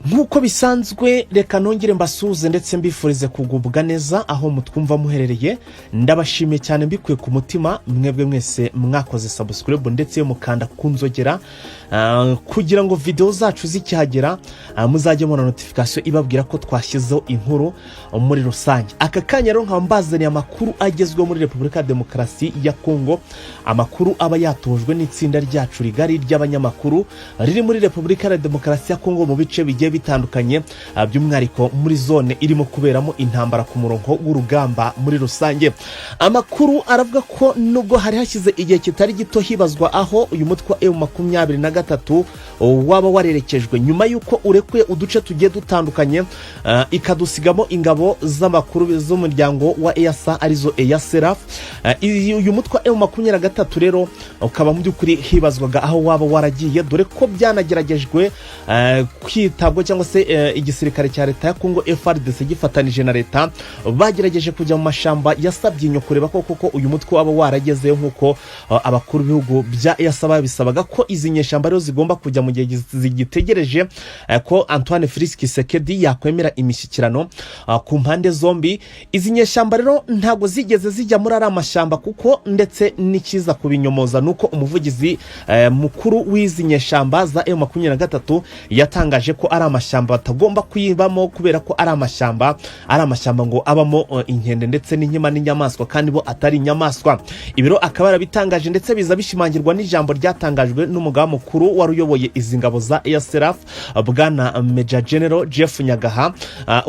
Nkuko bisanzwe reka nongere mbasuze ndetse mbifurize kugubwa neza aho mutwumva muherereye. Ndabashimiye cyane mbikuye ku mutima mwebwe mwese mwakoze subscribe ndetse mukanda kunzogera kugira ngo video zacu zikihagera muzajye mubona notification ibabwira ko twashyizeho inkuru muri rusange. Aka kanya rero nkambazaniye amakuru agezweho muri Repubulika ya Demokarasi ya Kongo, amakuru aba yatojwe n'itsinda ryacu rigari ry'abanyamakuru riri muri Repubulika ya Demokarasi ya Kongo mu bice bigiye bitandukanye, by'umwihariko muri zone irimo kuberamo intambara ku murongo w'urugamba muri rusange. Amakuru aravuga ko nubwo hari hashyize igihe kitari gito hibazwa aho uyu mutwe wa M23 waba warerekejwe nyuma yuko urekuye uduce tugiye dutandukanye, ikadusigamo ingabo z'amakuru z'umuryango wa EASA arizo EASERAF. Uyu mutwe wa M23 rero ukaba mu by'ukuri hibazwaga aho waba waragiye, dore ko byanageragejwe kwitabwa cyangwa se igisirikare cya leta ya Kongo FADC gifatanije na leta bagerageje kujya mu mashamba yasabye inyo kureba koko uyu mutwe waba waragezeyo, nkuko abakuru b'ibihugu bya EASA bisabaga ko izi nyeshamba rero zigomba kujya mu gihe zigitegereje ko Antoine Félix Tshisekedi yakwemera imishyikirano ku mpande zombi. Izi nyeshamba rero ntago zigeze zijya muri ara mashamba, kuko ndetse n'ikiza kubinyomoza nuko umuvugizi mukuru w'izi nyeshamba za M23 yatangaje ko ari amashamba batagomba kuyibamo kubera ko ari amashamba ngo abamo inkende ndetse n'inkima n'inyamaswa, kandi bo atari inyamaswa. Ibiro akaba yarabitangaje ndetse biza bishimangirwa n'ijambo ryatangajwe n'umugambi mukuru waruyoboye izi ngabo za EASERAF bwana Major General Jeff Nyagaha,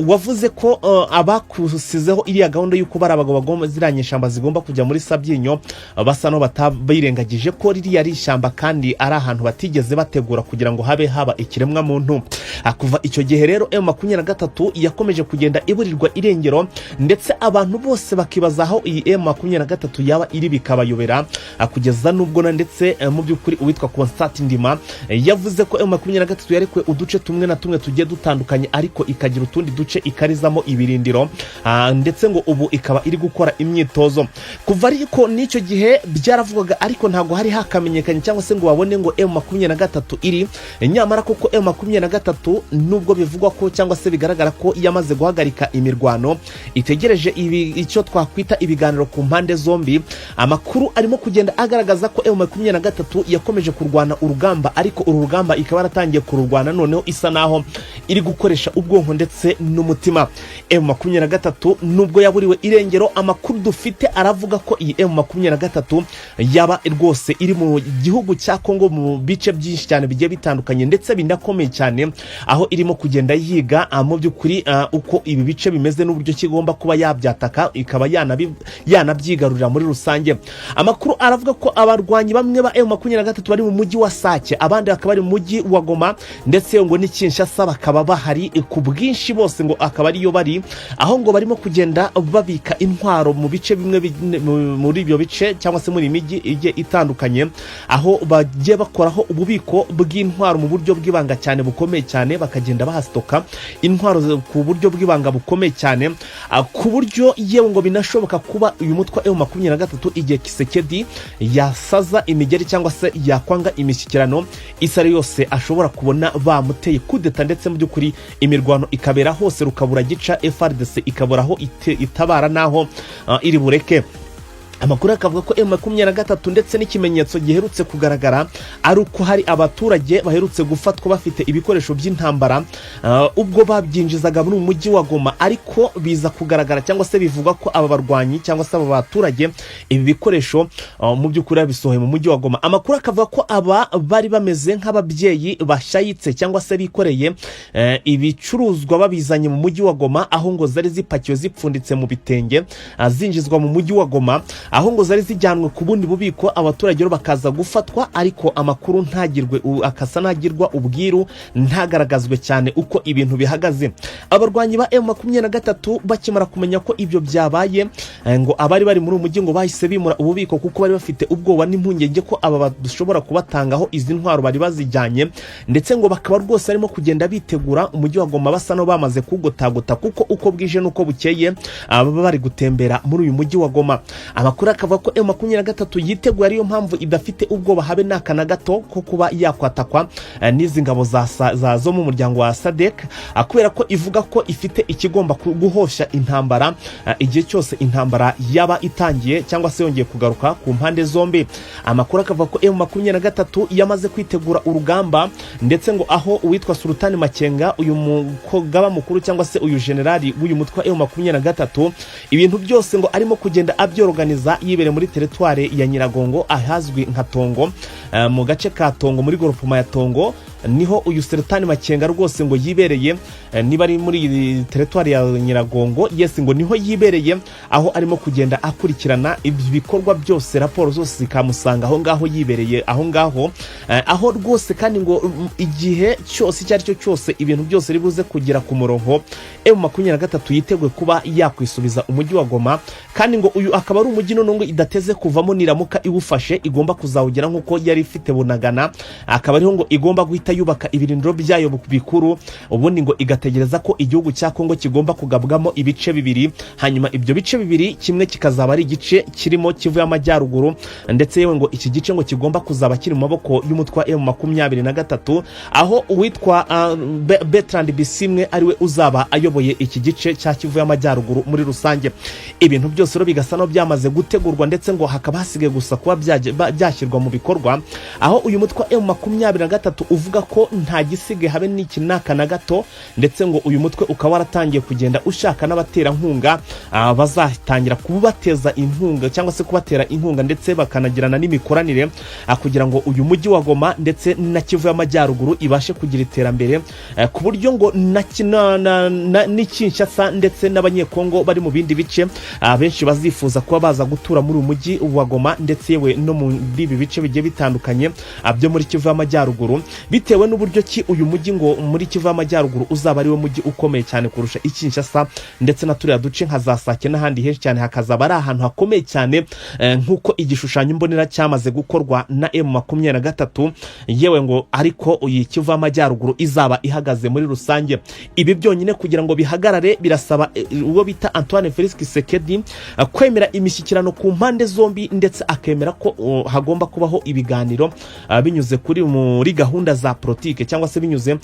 wavuze ko abakusizeho iriya gahunda y'uko bari abagabo bagomba ziranye shamba zigomba kujya muri Sabyinyo basa no batabirengagije ko ririya ari ishamba kandi ari ahantu batigeze bategura kugira ngo haba ikiremwa muntu. Kuva icyo gihe rero M23 yakomeje kugenda iburirwa irengero, ndetse abantu bose bakibaza aho iyi M23 yaba iri bikabayobera, kugeza nubwo na ndetse mu by'ukuri uwitwa Constant Ndima yavuze ko M23 yarekuwe uduce tumwe na tumwe tugiye dutandukanye, ariko ikagira utundi duce ikarizamo ibirindiro, ndetse ngo ubu ikaba iri gukora imyitozo. Kuva ariko n'icyo gihe byaravugaga, ariko ntago hari hakamenyekanye cyangwa se ngo babone ngo M23 iri nyamara kuko M23 nubwo bivugwa ko cyangwa se bigaragara ko yamaze guhagarika imirwano itegereje icyo twakwita ibiganiro ku mpande zombi. Amakuru arimo kugenda agaragaza ko M23 yakomeje kurwana urugamba, ariko uru rugamba ikaba yaratangiye kururwana noneho isa naho iri gukoresha ubwonko ndetse n'umutima. M23 nubwo yaburiwe irengero, amakuru dufite aravuga ko iyi M23 yaba rwose iri mu gihugu cya Kongo mu bice byinshi cyane bigiye bitandukanye ndetse binakomeye cyane, aho irimo kugenda yiga mu by'ukuri uko ibi bice bimeze n'uburyo kigomba kuba yabyataka ikaba yanabyigarurira muri rusange. Amakuru aravuga ko abarwanyi bamwe ba M23 bari mu mujyi wa Sake, abandi bakaba bari mu mujyi wa Goma ndetse ngo ni Kinshasa bakaba bahari ku bwinshi, bose ngo akaba ariyo bari, aho ngo barimo kugenda babika intwaro mu bice bimwe muri ibyo bice cyangwa se muri imijyi igiye itandukanye, aho bagiye bakoraho ububiko bw'intwaro mu buryo bw'ibanga cyane bukomeye cyane, bakagenda bahastoka intwaro ku buryo bw'ibanga bukomeye cyane, ku buryo yewe ngo binashoboka kuba uyu mutwe M23 igihe Tshisekedi yasaza imigeri cyangwa se yakwanga imishyikirano isari yose ashobora kubona bamuteye kudeta, ndetse mu by'ukuri imirwano ikabera hose rukabura gica, FADC ikaburaho itabara naho iri bureke. Amakuru akavuga ko M23 ndetse n'ikimenyetso giherutse kugaragara ari uko hari abaturage baherutse gufatwa bafite ibikoresho by'intambara ubwo babyinjizaga muri umujyi wa Goma, ariko biza kugaragara cyangwa se bivuga ko aba barwanyi cyangwa se aba baturage ibi bikoresho mu by'ukuri bisohoye mu mujyi wa Goma. Amakuru akavuga ko aba bari bameze nk'ababyeyi bashayitse cyangwa se bikoreye ibicuruzwa babizanye mu mujyi wa Goma, aho ngo zari zipakiwe zipfunditse mu bitenge zinjizwa mu mujyi wa Goma, aho ngo zari zijyanwe ku bundi bubiko, abaturage rero bakaza gufatwa, ariko amakuru ntagirwe akasa nagirwa ubwiru, ntagaragazwe cyane uko ibintu bihagaze. Abarwanyi ba M23 bakimara kumenya ko ibyo byabaye, ngo abari bari muri umujyi ngo bahise bimura ububiko kuko bari bafite ubwoba n'impungenge ko aba badushobora kubatangaho izi ntwaro bari bazijyanye, ndetse ngo bakaba rwose arimo kugenda bitegura umujyi wa Goma basa no bamaze kugotagota, kuko uko bwije nuko bukeye baba bari gutembera muri uyu mujyi wa Goma. amakuru akavuga ko M23 yiteguye ariyo mpamvu idafite ubwoba habe n'akana gato ko kuba yakwatakwa n'izi ngabo zo mu muryango wa FADC, kubera ko ivuga ko ifite ikigomba guhosha intambara igihe cyose intambara yaba itangiye cyangwa se yongeye kugaruka ku mpande zombi. Amakuru akavuga ko M23 yamaze kwitegura urugamba, ndetse ngo aho uwitwa Sultani Makenga, uyu mugaba mukuru cyangwa se uyu generali w'uyu mutwe M23, ibintu byose ngo arimo kugenda abyorganiza yibere muri teritware ya Nyiragongo ahazwi nka Tongo, mu gace ka Tongo muri groupement ya Tongo niho uyu Sultani Makenga rwose ngo yibereye. Niba ari muri teritwari ya Nyiragongo, yes ngo niho yibereye, aho arimo kugenda akurikirana ibikorwa byose, raporo zose zikamusanga aho ngaho yibereye aho ngaho, aho rwose kandi ngo igihe cyose cyari cyo cyose ibintu byose ribuze kugira ku murongo, M23 yiteguye kuba yakwisubiza umujyi wa Goma, kandi ngo uyu akaba ari umujyi none ngo idateze kuvamo niramuka iwufashe, igomba kuzawugira nkuko yari ifite Bunagana, akaba ariho ngo igomba guhita yubaka ibirindiro byayo bikuru, ubundi ngo igategereza ko igihugu cya Kongo kigomba kugabwamo ibice bibiri, hanyuma ibyo bice bibiri kimwe kikazaba ari igice kirimo Kivu y'Amajyaruguru, ndetse yewe ngo iki gice ngo kigomba kuzaba kiri mu maboko y'umutwa M23, aho uwitwa Bertrand Bisimwe ariwe uzaba ayoboye iki gice cya Kivu y'Amajyaruguru muri rusange. Ibintu byose rero bigasa no byamaze gutegurwa, ndetse ngo hakaba hasigaye gusa kuba byashyirwa mu bikorwa, aho uyu mutwa M23 uvuga ko nta gisige habe n'iki n'akana gato, ndetse ngo uyu mutwe ukaba waratangiye kugenda ushaka n'abaterankunga bazatangira kubateza inkunga cyangwa se kubatera inkunga, ndetse bakanagirana n'imikoranire kugira ngo uyu mujyi wa Goma ndetse na Kivu y'Amajyaruguru ibashe kugira iterambere, ku buryo ngo n'Kinshasa ndetse n'abanyekongo bari mu bindi bice benshi bazifuza kuba baza gutura muri uyu mujyi wa Goma, ndetse yewe no mu bibi bice bigiye bitandukanye byo muri Kivu y'Amajyaruguru, bitewe n'uburyo ki uyu mujyi ngo muri Kivu y'Amajyaruguru uzaba ari wo mujyi ukomeye cyane kurusha Kinshasa, ndetse na turiya duce nka za Sake n'ahandi henshi cyane hakazaba ari ahantu hakomeye cyane, nk'uko igishushanyo mbonera cyamaze gukorwa na M23, yewe ngo ariko uyi Kivu y'Amajyaruguru izaba ihagaze muri rusange. Ibi byonyine kugira ngo bihagarare birasaba uwo bita Antoine Felix Tshisekedi kwemera imishyikirano ku mpande zombi, ndetse akemera ko hagomba kubaho ibiganiro binyuze muri gahunda za politike, cyangwa se binyuze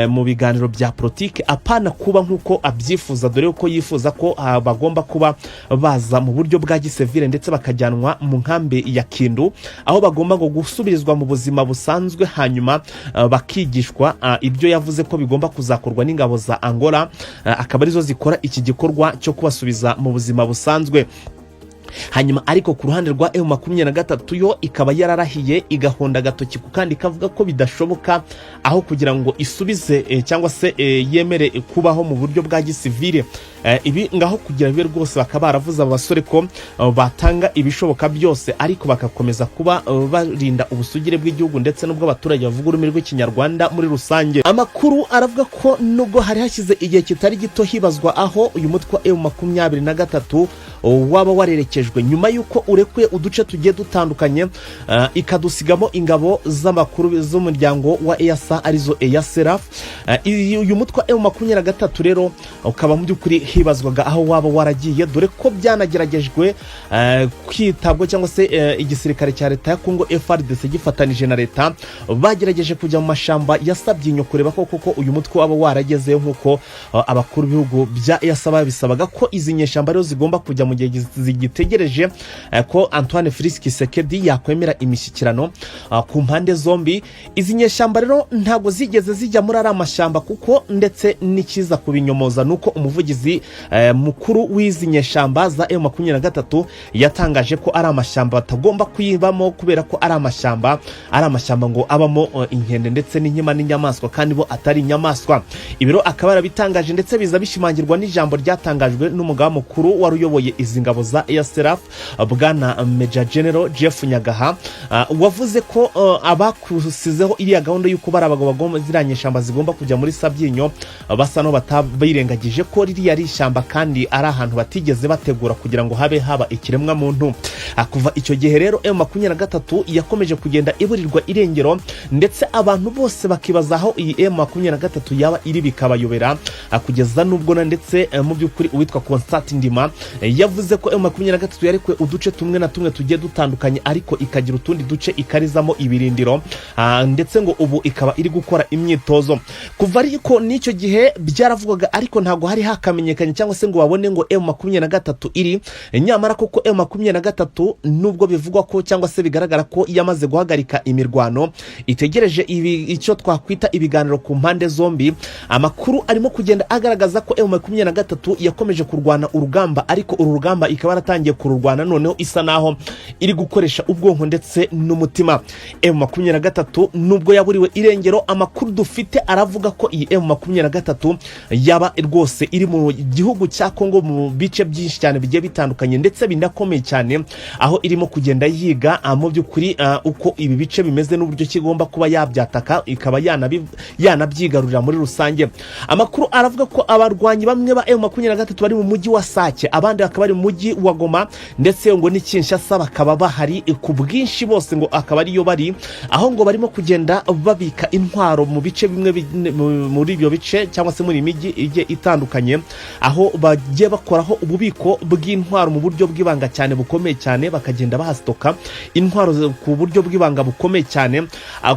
mu biganiro bya politike, apana kuba nkuko abyifuza, dore ko yifuza ko bagomba kuba baza mu buryo bwa gisivile, ndetse bakajyanwa mu nkambi ya Kindu, aho bagomba ngo gusubirizwa mu buzima busanzwe, hanyuma bakigishwa ibyo yavuze ko bigomba kuzakorwa n'ingabo za Angola, akaba arizo zikora iki gikorwa cyo kubasubiza mu buzima busanzwe. Hanyuma ariko ku ruhande rwa M23 yo ikaba yararahiye igahonda agatoki kandi ikavuga ko bidashoboka, aho kugira ngo isubize cyangwa se yemere kubaho mu buryo bwa gisivile, ibi ngaho kugira bibe rwose bakaba baravuze abasore ko batanga ibishoboka byose, ariko bakakomeza kuba barinda ubusugire bw'igihugu ndetse n'ubwo abaturage bavuga ururimi rw'ikinyarwanda muri rusange. Amakuru aravuga ko nubwo hari hashyize igihe kitari gito hibazwa aho uyu mutwe wa M23 waba warerekejwe nyuma yuko urekuye uduce tugiye dutandukanye, ikadusigamo ingabo z'amakuru z'umuryango wa EASA arizo EASERAF. Uyu mutwe M23 rero ukaba mu by'ukuri hibazwaga aho waba waragiye, dore ko byanageragejwe kwitabwa cyangwa se igisirikare cya leta ya Kongo FADC gifatanije na leta bagerageje kujya mu mashamba yasabyinyo kureba ko koko uyu mutwe waba waragezeyo, nkuko abakuru b'ibihugu bya EASA babisabaga ko izi nyeshamba rero zigomba kujya mu gihe zigitegereje ko Antoine Felix Tshisekedi yakwemera imishyikirano ku mpande zombi. Izi nyeshamba rero ntago zigeze zijya muri ara mashamba, kuko ndetse n'ikiza kubinyomoza nuko umuvugizi mukuru w'izi nyeshamba za M23 yatangaje ko ari amashamba batagomba kuyibamo, kubera ko ari amashamba ngo abamo inkende ndetse n'inkima n'inyamaswa, kandi bo atari inyamaswa. Ibiro akaba arabitangaje, ndetse biza bishimangirwa n'ijambo ryatangajwe n'umugaba mukuru wari uyoboye izi ngabo za EASERAF bwana Major General Jeff Nyagaha, wavuze ko abakusizeho iriya gahunda y'uko barabagabo bagomba ziranye shamba zigomba kujya muri Sabyinyo basa no batabirengagiza birengagije ko ririya ari ishyamba kandi ari ahantu batigeze bategura kugira ngo habe haba ikiremwa muntu. Kuva icyo gihe rero M23 yakomeje kugenda iburirwa irengero ndetse abantu bose bakibaza aho iyi M23 yaba iri bikabayobera, kugeza nubwo ndetse mu by'ukuri uwitwa Constant Ndima yavuze ko M23 yarekuwe uduce tumwe na tumwe tugiye dutandukanye ariko ikagira utundi duce ikarizamo ibirindiro, ndetse ngo ubu ikaba iri gukora imyitozo. Kuva ariko n'icyo gihe byaravugaga ariko ntago hari hakamenyekanye cyangwa se ngo babone ngo M23 iri, nyamara koko M23 nubwo bivugwa ko cyangwa se bigaragara ko yamaze guhagarika imirwano itegereje icyo twakwita ibiganiro ku mpande zombi. Amakuru arimo kugenda agaragaza ko M23 yakomeje kurwana urugamba ariko uru rugamba ikaba yaratangiye kururwana noneho isa naho iri gukoresha ubwonko ndetse n'umutima. M23 nubwo yaburiwe irengero, amakuru dufite aravuga ko iyi M23 yaba rwose iri mu gihugu cya Kongo mu bice byinshi cyane bigiye bitandukanye ndetse binakomeye cyane, aho irimo kugenda yiga mu by'ukuri uko ibi bice bimeze n'uburyo kigomba kuba yabyataka ikaba yanabyigarurira muri rusange. Amakuru aravuga ko abarwanyi bamwe ba M23 bari mu mujyi wa Sake, abandi bakaba bari mu mujyi wa Goma ndetse ngo ni Kinshasa bakaba bahari ku bwinshi, bose ngo akaba ariyo bari, aho ngo barimo kugenda babika intwaro mu bice bimwe muri ibyo bice cyangwa se muri imijyi igiye itandukanye, aho bagiye bakoraho ububiko bw'intwaro mu buryo bw'ibanga cyane bukomeye cyane, bakagenda bahastoka intwaro ku buryo bw'ibanga bukomeye cyane,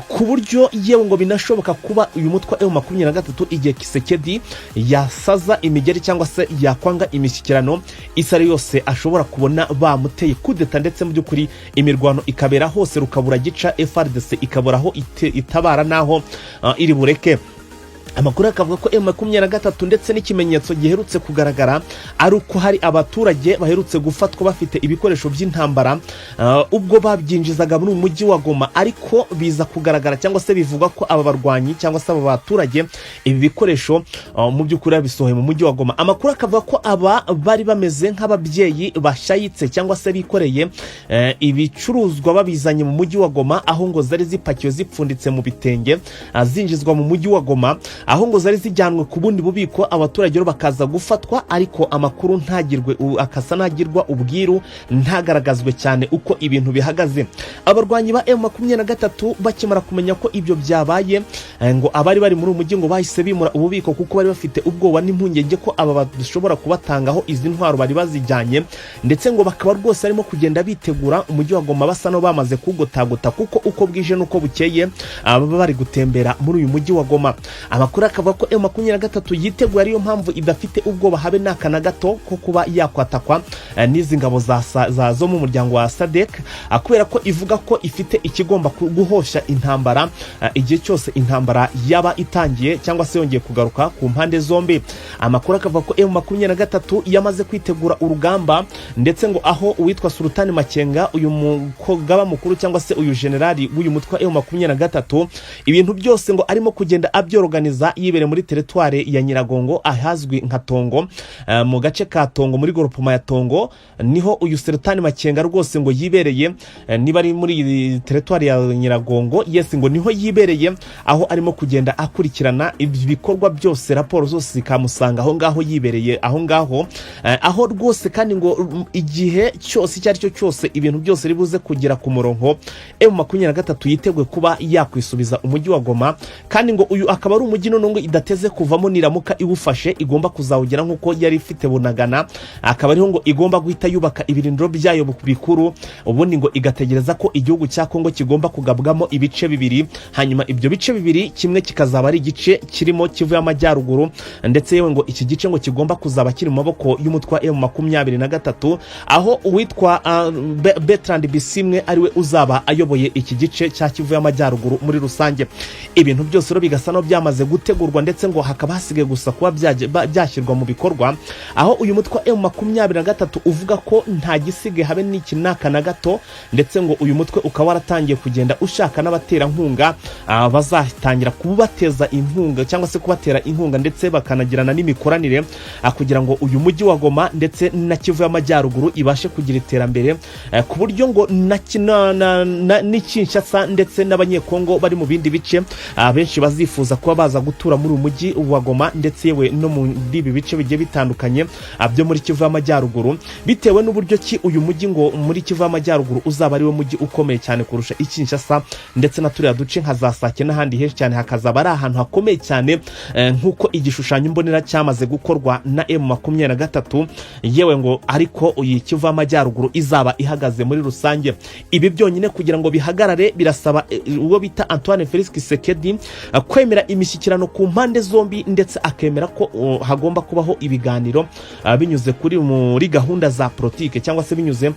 ku buryo yewe ngo binashoboka kuba uyu mutwe M23 igihe Kisekedi yasaza imigeri cyangwa se yakwanga imishyikirano isari yose ashobora kubona bamuteye kudeta ndetse mu by'ukuri imirwano ikabera hose rukabura gica, FADC ikaburaho itabara naho iri bureke. Amakuru akavuga ko M23 ndetse n'ikimenyetso giherutse kugaragara ari uko hari abaturage baherutse gufatwa bafite ibikoresho by'intambara ubwo babyinjizaga muri umujyi wa Goma, ariko biza kugaragara cyangwa se bivuga ko aba barwanyi cyangwa se aba baturage ibi bikoresho mu by'ukuri bisohoye mu mujyi wa Goma. Amakuru akavuga ko aba bari bameze nk'ababyeyi bashayitse cyangwa se bikoreye ibicuruzwa babizanye mu mujyi wa Goma, aho ngo zari zipakiwe zipfunditse mu bitenge zinjizwa mu mujyi wa Goma, aho ngo zari zijyanwe ku bundi bubiko, abaturage rero bakaza gufatwa ariko amakuru akasa ntagirwa ubwiru, ntagaragazwe cyane uko ibintu bihagaze. Abarwanyi ba M23 bakimara kumenya ko ibyo byabaye, ngo abari bari muri umujyi ngo bahise bimura ububiko kuko bari bafite ubwoba n'impungenge ko aba bashobora kubatangaho izi ntwaro bari bazijyanye, ndetse ngo bakaba rwose arimo kugenda bitegura umujyi wa Goma basa no bamaze kugotagota kuko uko bwije nuko bukeye baba bari gutembera muri uyu mujyi wa Goma. Amakuru akavuga ko M23 yiteguye ariyo mpamvu idafite ubwoba habe n'akana gato ko kuba yakwatakwa n'izi ngabo zo mu muryango wa FADC, kubera ko ivuga ko ifite ikigomba guhosha intambara igihe cyose intambara yaba itangiye cyangwa se yongeye kugaruka ku mpande zombi. Amakuru akavuga ko M23 yamaze kwitegura urugamba, ndetse ngo aho uwitwa Sultani Makenga uyu mugaba mukuru cyangwa se uyu generali w'uyu mutwe M23 ibintu byose ngo arimo kugenda abyorganiza yibere muri teritware ya Nyiragongo ahazwi nka Tongo, mu gace ka Tongo muri groupement ya Tongo niho uyu Sultani Makenga rwose ngo yibereye, niba ari muri teritware ya Nyiragongo yes ngo niho yibereye, aho arimo kugenda akurikirana ibikorwa byose, raporo zose zikamusanga aho ngaho yibereye aho ngaho, aho rwose kandi ngo igihe cyose cyari cyo cyose ibintu byose ribuze kugira ku murongo M23 yiteguye kuba yakwisubiza umujyi wa Goma, kandi ngo uyu akaba ari umujyi none ngo idateze kuvamo niramuka iwufashe igomba kuzawugira nkuko yari ifite Bunagana, akaba ariho ngo igomba guhita yubaka ibirindiro byayo bikuru, ubundi ngo igategereza ko igihugu cya Kongo kigomba kugabwamo ibice bibiri, hanyuma ibyo bice bibiri kimwe kikazaba ari igice kirimo kivuye amajyaruguru, ndetse yewe ngo iki gice ngo kigomba kuzaba kiri mu maboko y'umutwa M23, aho uwitwa Bertrand Bisimwe ariwe uzaba ayoboye iki gice cya kivuye amajyaruguru muri rusange. Ibintu byose ro bigasa no byamaze gutegurwa, ndetse ngo hakaba hasigaye gusa kuba byashyirwa mu bikorwa, aho uyu mutwa M23 uvuga ko nta gisige habe n'iki nakana gato, ndetse ngo uyu mutwe ukaba waratangiye kugenda ushaka n'abatera nkunga bazatangira kubateza inkunga cyangwa se kubatera inkunga, ndetse bakanagirana n'imikoranire kugira ngo uyu mujyi wa Goma ndetse na Kivu y'amajyaruguru ibashe kugira iterambere, ku buryo ngo na Kinshasa ndetse n'abanyekongo bari mu bindi bice benshi bazifuza kuba baza gutura muri umujyi wa Goma ndetse yewe no muri ibi bice bigiye bitandukanye byo muri Kivu y'Amajyaruguru, bitewe n'uburyo ki uyu mujyi ngo muri Kivu y'Amajyaruguru uzaba ari wo mujyi ukomeye cyane kurusha Kinshasa ndetse na turiya duce nka za Sake n'ahandi henshi cyane, hakazaba ari ahantu hakomeye cyane nk'uko igishushanyo mbonera cyamaze gukorwa na M23, yewe ngo ariko iyi Kivu y'Amajyaruguru izaba ihagaze muri rusange. Ibi byonyine kugira ngo bihagarare birasaba uwo bita Antoine Felix Tshisekedi kwemera imishyikirano ku mpande zombi ndetse akemera ko hagomba kubaho ibiganiro binyuze muri gahunda za politike cyangwa se binyuze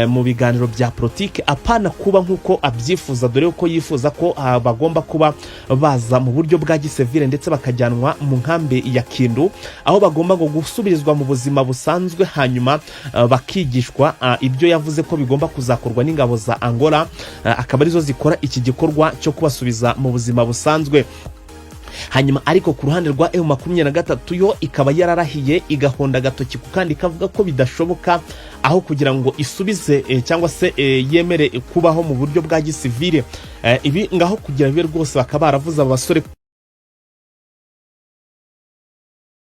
mu biganiro bya politike, apana kuba nk'uko abyifuza, dore ko yifuza ko bagomba kuba baza mu buryo bwa gisivile ndetse bakajyanwa mu nkambi ya Kindu, aho bagomba ngo gusubirizwa mu buzima busanzwe, hanyuma bakigishwa ibyo yavuze ko bigomba kuzakorwa n'ingabo za Angola, akaba arizo zikora iki gikorwa cyo kubasubiza mu buzima busanzwe. Hanyuma ariko ku ruhande rwa M23 yo ikaba yararahiye igahonda gatoki kandi kavuga ko bidashoboka, aho kugira ngo isubize cyangwa se yemere kubaho mu buryo bwa gisivile, ibi ngaho kugira bibe rwose bakaba baravuza abasore